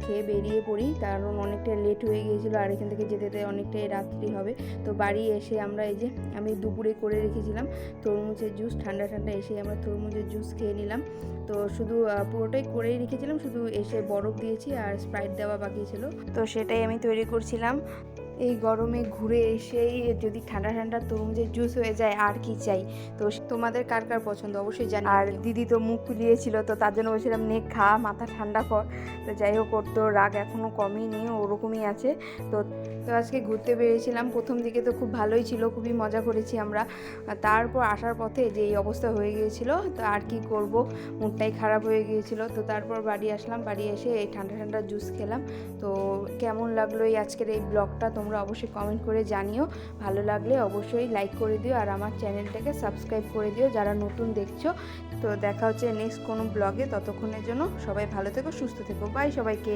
খেয়ে বেরিয়ে পড়ি, কারণ অনেকটা লেট হয়ে গিয়েছিলো আর এখান থেকে যেতে যেতে অনেকটাই রাত্রি হবে। তো বাড়ি এসে আমরা এই যে আমি দুপুরে করে রেখেছিলাম তরমুজের জুস, ঠান্ডা ঠান্ডা এসে আমরা তরমুজের জুস খেয়ে নিলাম। তো শুধু পুরোটাই করেই রেখেছিলাম, শুধু এসে বরফ দিয়েছি আর স্প্রাইট দেওয়া বাকি ছিল, তো সেটাই আমি তৈরি করছিলাম। এই গরমে ঘুরে এসেই যদি ঠান্ডা ঠান্ডা তরমুজের জুস হয়ে যায় আর কি চাই। তো তোমাদের কার কার পছন্দ অবশ্যই জানি। আর দিদি তো মুখ ফুলিয়েছিল, তো তার জন্য বলছিলাম নে খা, মাথা ঠান্ডা কর। তো যাই হোক, ওর তো রাগ এখনও কমেনি, ওরকমই আছে। তো আজকে ঘুরতে বেরিয়েছিলাম, প্রথম দিকে তো খুব ভালোই ছিল, খুবই মজা করেছি আমরা। তারপর আসার পথে যে এই অবস্থা হয়ে গিয়েছিল, তো আর কি করব, মুডটাই খারাপ হয়ে গিয়েছিল। তো তারপর বাড়ি আসলাম, বাড়ি এসে এই ঠান্ডা ঠান্ডা জুস খেলাম। তো কেমন লাগলো এই আজকের এই ব্লগটা তোমরা অবশ্যই কমেন্ট করে জানিও। ভালো লাগলে অবশ্যই লাইক করে দিও আর আমার চ্যানেলটাকে সাবস্ক্রাইব করে দিও যারা নতুন দেখছো। তো দেখা হচ্ছে নেক্সট কোনো ব্লগে, ততক্ষণের জন্য সবাই ভালো থেকো, সুস্থ থেকো, বাই সবাইকে।